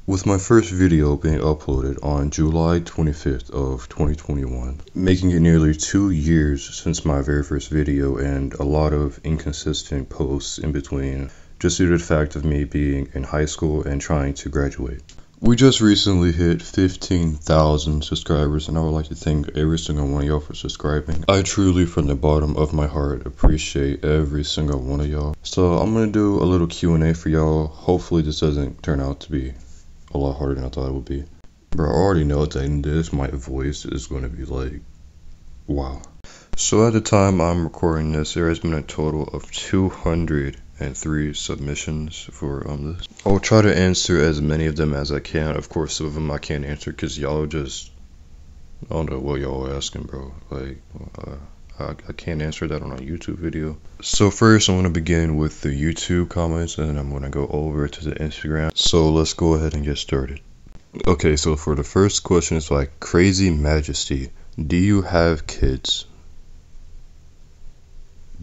With my first video being uploaded on July 25th of 2021, making it nearly 2 years since my very first video and a lot of inconsistent posts in between, just due to the fact of me being in high school and trying to graduate. We just recently hit 15,000 subscribers, and I would like to thank every single one of y'all for subscribing. I truly, from the bottom of my heart, appreciate every single one of y'all. So I'm gonna do a little Q&A for y'all. Hopefully this doesn't turn out to be a lot harder than I thought it would be. Bro, I already know that in this, my voice is gonna be like, wow. So at the time I'm recording this, there has been a total of 203 submissions for this. I'll try to answer as many of them as I can. Of course, some of them I can't answer because y'all just, I don't know what y'all are asking, bro. Like, I can't answer that on a YouTube video. So first I'm going to begin with the YouTube comments, and then I'm going to go over to the Instagram. So let's go ahead and get started. Okay, so for the first question, it's like, Crazy Majesty, do you have kids?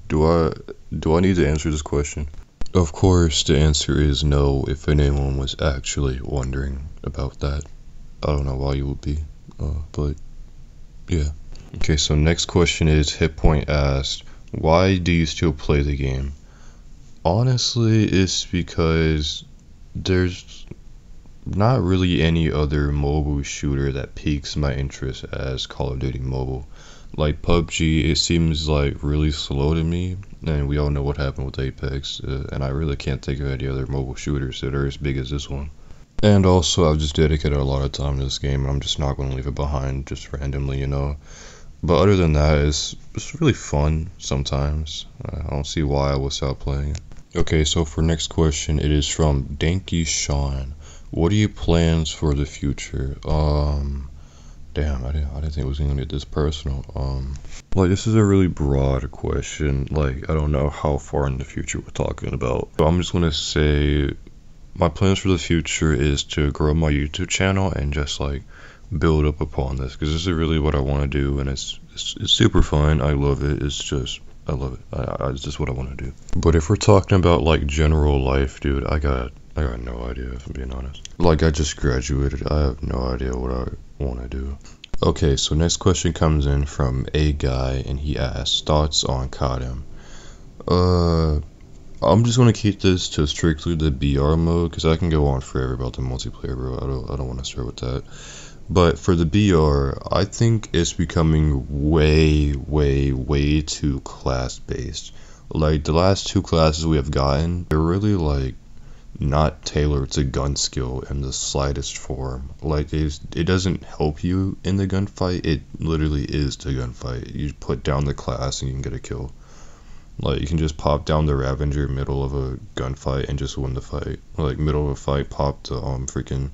Do I need to answer this question? Of course, the answer is no, if anyone was actually wondering about that. I don't know why you would be, but yeah. Okay, so next question is, HitPoint asked, why do you still play the game? Honestly, it's because there's not really any other mobile shooter that piques my interest as Call of Duty Mobile. Like PUBG, it seems like really slow to me, and we all know what happened with Apex, and I really can't think of any other mobile shooters that are as big as this one. And also, I've just dedicated a lot of time to this game, and I'm just not going to leave it behind just randomly, you know. But other than that, it's really fun sometimes. I don't see why I would stop playing it. Okay, so for next question, it is from Danky Sean. What are your plans for the future? Damn, I didn't think it was gonna get this personal. Like, this is a really broad question. Like, I don't know how far in the future we're talking about. But I'm just gonna say my plans for the future is to grow my YouTube channel and just like build up upon this, because this is really what I want to do, and it's super fun. I love it. I love it. It's just what I want to do. But if we're talking about like general life, dude, I got no idea, if I'm being honest. Like, I just graduated. I have no idea what I want to do. Okay, so next question comes in from a guy, and he asks, thoughts on CODM? I'm just gonna keep this to strictly the BR mode, because I can go on forever about the multiplayer, bro. I don't want to start with that. But for the BR, I think it's becoming way too class-based. Like, the last two classes we have gotten, they're really like not tailored to gun skill in the slightest form. Like, it doesn't help you in the gunfight. It literally is the gunfight. You put down the class and you can get a kill. Like, you can just pop down the Ravager middle of a gunfight and just win the fight. Like, middle of a fight, pop the freaking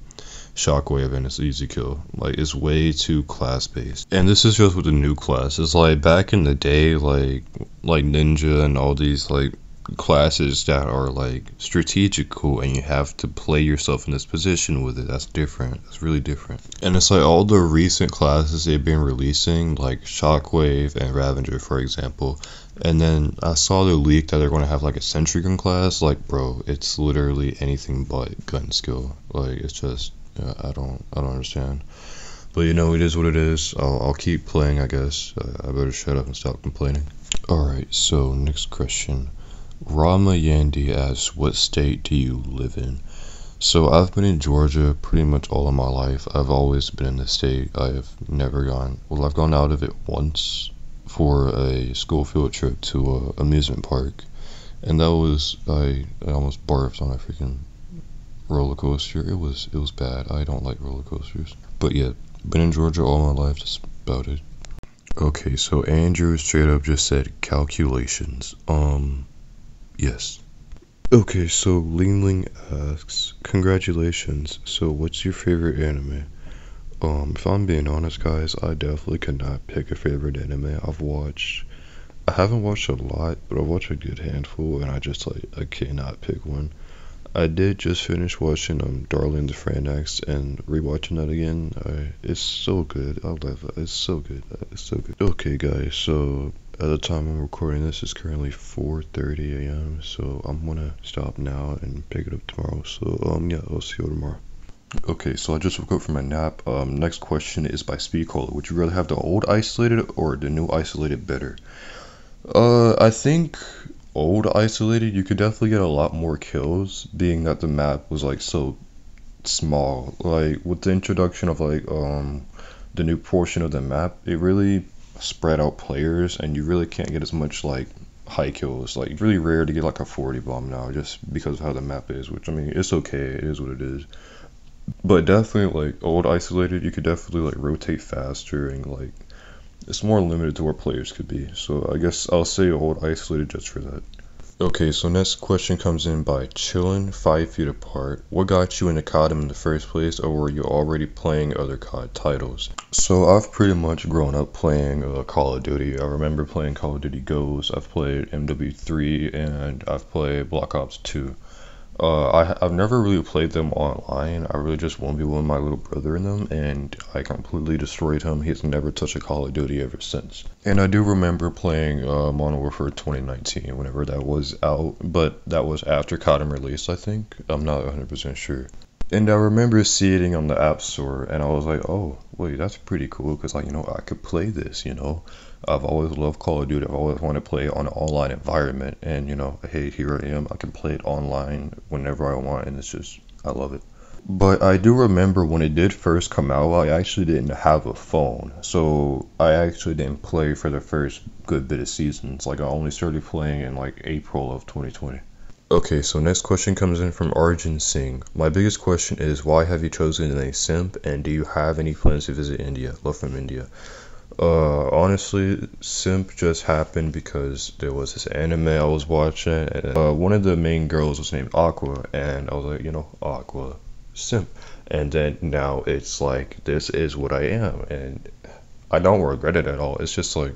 Shockwave and it's easy kill. Like, it's way too class based. And this is just with the new classes. Like, back in the day, like Ninja and all these like classes that are like strategical, and you have to play yourself in this position with it. That's different. That's really different. And it's like all the recent classes they've been releasing, like Shockwave and Ravager, for example. And then I saw the leak that they're going to have like a sentry gun class. Like, bro, it's literally anything but gun skill. Like, it's just, I don't understand. But you know, it is what it is. I'll keep playing, I guess. I better shut up and stop complaining. Alright, so next question. Rama Yandi asks, what state do you live in? So I've been in Georgia pretty much all of my life. I've always been in the state. I've gone out of it once for a school field trip to a amusement park, and that was, I almost barfed on a freaking roller coaster. It was bad. I don't like roller coasters. But yeah, been in Georgia all my life. That's about it. Okay, so Andrew straight up just said calculations. Yes. Okay, so Leanling asks, congratulations. So what's your favorite anime? If I'm being honest, guys, I definitely could not pick a favorite anime. I haven't watched a lot, but I've watched a good handful, and I cannot pick one. I did just finish watching Darling the Franxx, and rewatching that again. It's so good. I love it. It's so good. It's so good. Okay, guys, so at the time I'm recording this, it's currently 4:30 a.m. So I'm gonna stop now and pick it up tomorrow. So yeah, I'll see you tomorrow. Okay, so I just woke up from my nap. Next question is by Speedcaller. Would you rather have the old isolated or the new isolated better? I think old isolated, you could definitely get a lot more kills, being that the map was like so small. Like with the introduction of the new portion of the map, it really spread out players, and you really can't get as much like high kills. Like really rare to get like a 40 bomb now, just because of how the map is. Which I mean, it's okay. It is what it is. But definitely like old isolated, you could definitely like rotate faster and like it's more limited to where players could be. So I guess I'll say old isolated just for that. Okay, so next question comes in by Chillin' 5 Feet Apart. What got you into COD in the first place, or were you already playing other COD titles? So I've pretty much grown up playing Call of Duty. I remember playing Call of Duty Ghosts, I've played MW3, and I've played Black Ops 2. I've never really played them online. I really just 1v1 my little brother in them, and I completely destroyed him. He's never touched a Call of Duty ever since. And I do remember playing Modern Warfare 2019 whenever that was out, but that was after COD released, I think. I'm not 100% sure. And I remember seeing it on the App Store, and I was like, oh, wait, that's pretty cool, because, like, I could play this, I've always loved Call of Duty. I've always wanted to play on an online environment, and, hey, here I am. I can play it online whenever I want, and it's just, I love it. But I do remember when it did first come out, I actually didn't have a phone, so I actually didn't play for the first good bit of seasons. Like, I only started playing in, like, April of 2020. Okay, so next question comes in from Arjun Singh. My biggest question is, why have you chosen a simp, and do you have any plans to visit India? Love from India. Honestly, simp just happened because there was this anime I was watching, and one of the main girls was named Aqua, and I was like, Aqua, simp. And then now it's like, this is what I am, and I don't regret it at all. It's just like,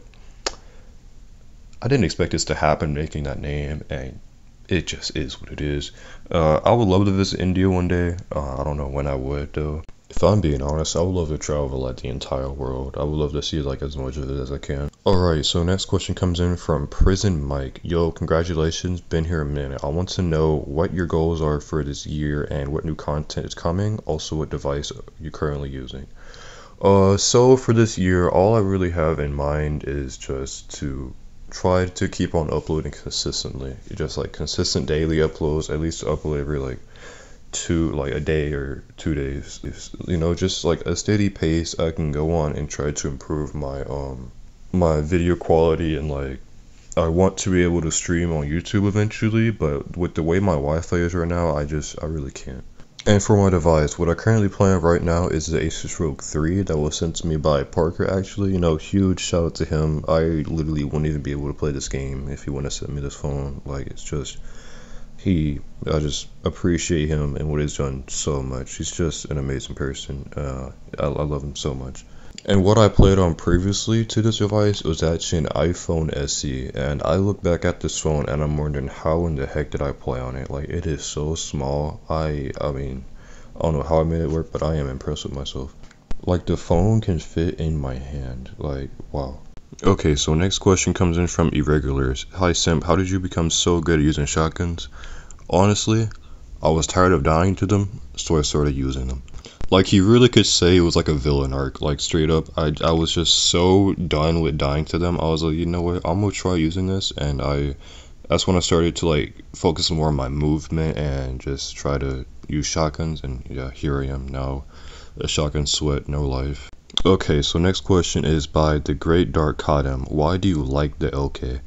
I didn't expect this to happen, making that name, and it just is what it is. I would love to visit India one day. I don't know when I would though. If I'm being honest, I would love to travel like the entire world. I would love to see like as much of it as I can. Alright, so next question comes in from Prison Mike. Yo, congratulations, been here a minute. I want to know what your goals are for this year and what new content is coming. Also, what device you're currently using. So for this year, all I really have in mind is just to try to keep on uploading consistently. Just like consistent daily uploads, at least upload every like a day or 2 days. Just like a steady pace I can go on and try to improve my video quality, and like I want to be able to stream on YouTube eventually, but with the way my Wi-Fi is right now, I really can't. And for my device, what I currently plan right now is the Asus ROG 3 that was sent to me by Parker, actually. Huge shout out to him. I literally wouldn't even be able to play this game if he wouldn't have sent me this phone. Like, it's just, I just appreciate him and what he's done so much. He's just an amazing person. I love him so much. And what I played on previously to this device was actually an iPhone SE, and I look back at this phone and I'm wondering how in the heck did I play on it? Like, it is so small. I mean, I don't know how I made it work, but I am impressed with myself. Like, the phone can fit in my hand. Like, wow. Okay, so next question comes in from Irregulars. Hi Simp, how did you become so good at using shotguns? Honestly, I was tired of dying to them, so I started using them. Like, he really could say it was like a villain arc, like straight up. I was just so done with dying to them. I was like, you know what, I'm gonna try using this, and that's when I started to like focus more on my movement and just try to use shotguns, and yeah, here I am now, a shotgun sweat, no life. Okay, so next question is by the Great Dark Kadem. Why do you like the LK?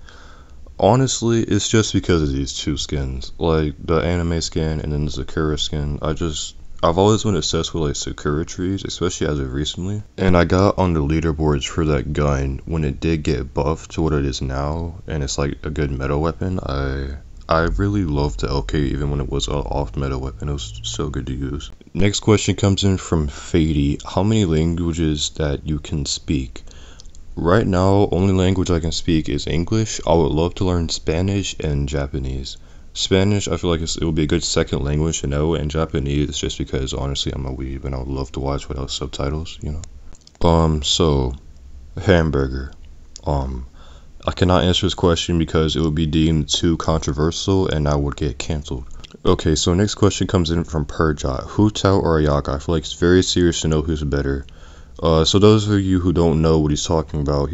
Honestly, it's just because of these two skins, like the anime skin and then the Sakura skin. I've always been obsessed with like Sakura trees, especially as of recently. And I got on the leaderboards for that gun when it did get buffed to what it is now, and it's like a good meta weapon. I really loved the LK even when it was an off meta weapon. It was so good to use. Next question comes in from Fady. How many languages that you can speak? Right now, only language I can speak is English. I would love to learn Spanish and Japanese. Spanish, I feel like it would be a good second language to know, and Japanese just because honestly I'm a weeb and I would love to watch without subtitles, So, hamburger. I cannot answer this question because it would be deemed too controversial and I would get canceled. Okay, so next question comes in from Perjot. Hu Tao or Ayaka? I feel like it's very serious to know who's better. So those of you who don't know what he's talking about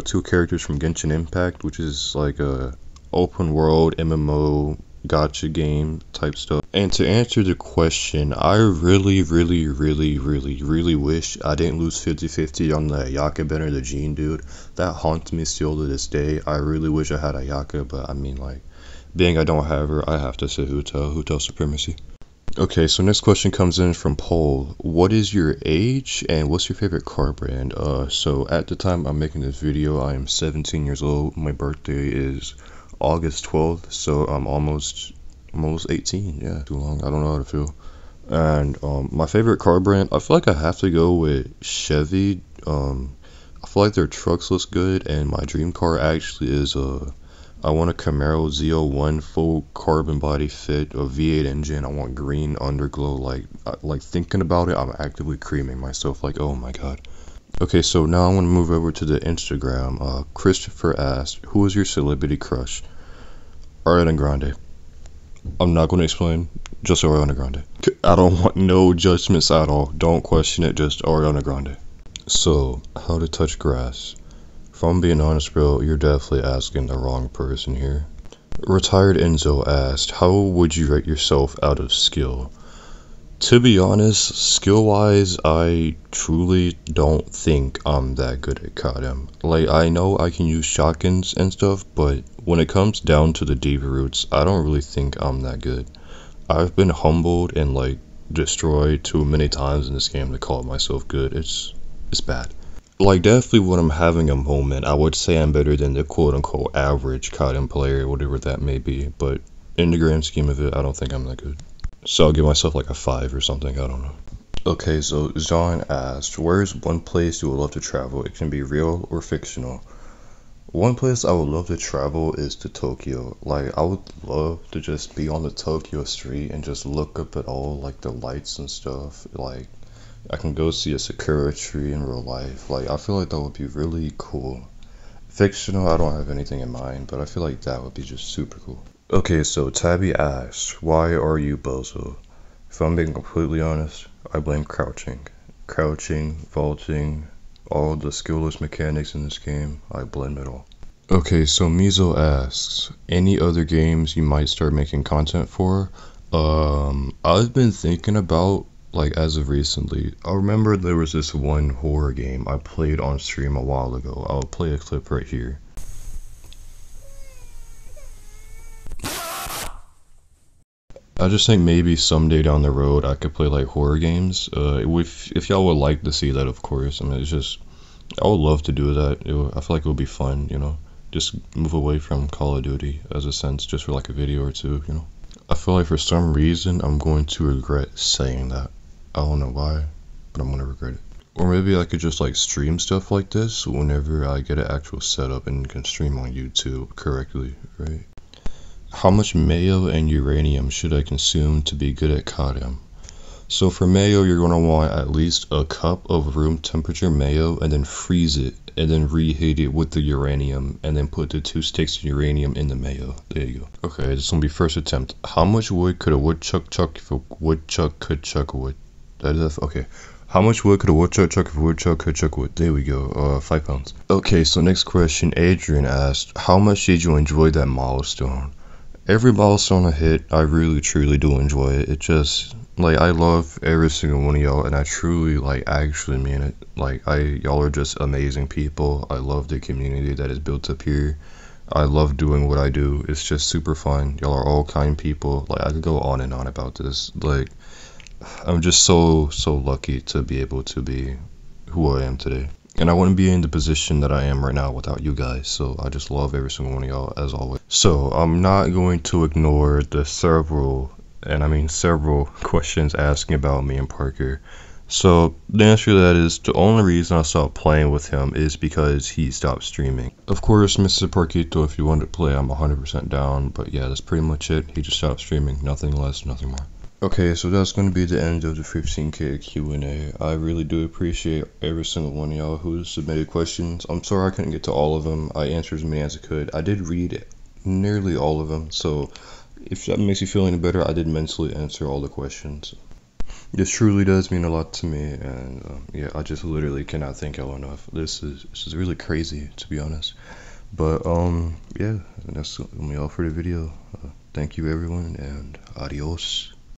two characters from Genshin Impact, which is like a open world MMO gacha game type stuff. And to answer the question, I really wish I didn't lose 50-50 on the Ayaka banner, the Jean dude. That haunts me still to this day. I really wish I had Ayaka, but I mean, like, being I don't have her, I have to say Hu Tao supremacy. Okay, so next question comes in from Paul. What is your age and what's your favorite car brand? So at the time I'm making this video, I am 17 years old. My birthday is August 12th, so I'm almost 18. Yeah, too long. I don't know how to feel. And my favorite car brand, I feel like I have to go with Chevy. I feel like their trucks look good, and my dream car actually is I want a Camaro Z01 full carbon body fit, a V8 engine. I want green underglow. Like thinking about it, I'm actively creaming myself. Like, oh my god. Okay, so now I want to move over to the Instagram. Christopher asked, "Who is your celebrity crush?" Ariana Grande. I'm not going to explain. Just Ariana Grande. I don't want no judgments at all. Don't question it. Just Ariana Grande. So, how to touch grass? If I'm being honest, bro, you're definitely asking the wrong person here. Retired Enzo asked, how would you rate yourself out of skill? To be honest, skill-wise, I truly don't think I'm that good at KDM. Like, I know I can use shotguns and stuff, but when it comes down to the deep roots, I don't really think I'm that good. I've been humbled and, like, destroyed too many times in this game to call myself good. It's bad. Like, definitely when I'm having a moment, I would say I'm better than the quote-unquote average KDM player, whatever that may be, but in the grand scheme of it, I don't think I'm that good. So I'll give myself like a 5 or something, I don't know. Okay, so John asked, where is one place you would love to travel? It can be real or fictional. One place I would love to travel is to Tokyo. Like, I would love to just be on the Tokyo street and just look up at all, like, the lights and stuff. Like, I can go see a sakura tree in real life. Like, I feel like that would be really cool. Fictional, I don't have anything in mind, but I feel like that would be just super cool. Okay, so Tabby asked, why are you bozo? If I'm being completely honest, I blame crouching. Crouching, vaulting, all the skillless mechanics in this game, I blame it all. Okay, so Mizo asks, any other games you might start making content for? I've been thinking about, like, as of recently, I remember there was this one horror game I played on stream a while ago. I'll play a clip right here. I just think maybe someday down the road I could play like horror games. If y'all would like to see that, of course. I mean, it's just, I would love to do that. I feel like it would be fun, you know. Just move away from Call of Duty as a sense, just for like a video or two, you know. I feel like for some reason I'm going to regret saying that. I don't know why, but I'm gonna regret it. Or maybe I could just like stream stuff like this whenever I get an actual setup and can stream on YouTube correctly, right? How much mayo and uranium should I consume to be good at KDM? So for mayo, you're going to want at least a cup of room temperature mayo and then freeze it and then reheat it with the uranium and then put the 2 sticks of uranium in the mayo. There you go. Okay, this is going to be first attempt. How much wood could a woodchuck chuck if a woodchuck could chuck wood? Okay. How much wood could a woodchuck chuck if a woodchuck could chuck wood? There we go. 5 pounds. Okay, so next question. Adrian asked, how much did you enjoy that milestone? Every milestone I hit, I really truly do enjoy it. It just, like, I love every single one of y'all, and I truly, like, actually mean it. Like, y'all are just amazing people. I love the community that is built up here. I love doing what I do. It's just super fun. Y'all are all kind people. Like, I could go on and on about this. Like, I'm just so lucky to be able to be who I am today. And I wouldn't be in the position that I am right now without you guys. So I just love every single one of y'all as always. So I'm not going to ignore the several questions asking about me and Parker. So the answer to that is the only reason I stopped playing with him is because he stopped streaming. Of course, Mr. Parquito, if you want to play, I'm 100% down. But yeah, that's pretty much it. He just stopped streaming. Nothing less, nothing more. Okay, so that's going to be the end of the 15K Q&A. I really do appreciate every single one of y'all who submitted questions. I'm sorry I couldn't get to all of them. I answered as many as I could. I did read nearly all of them, so if that makes you feel any better, I did mentally answer all the questions. This truly does mean a lot to me, and yeah, I just literally cannot thank y'all enough. This is really crazy, to be honest. But yeah, that's gonna be all for the video. Thank you everyone, and adios.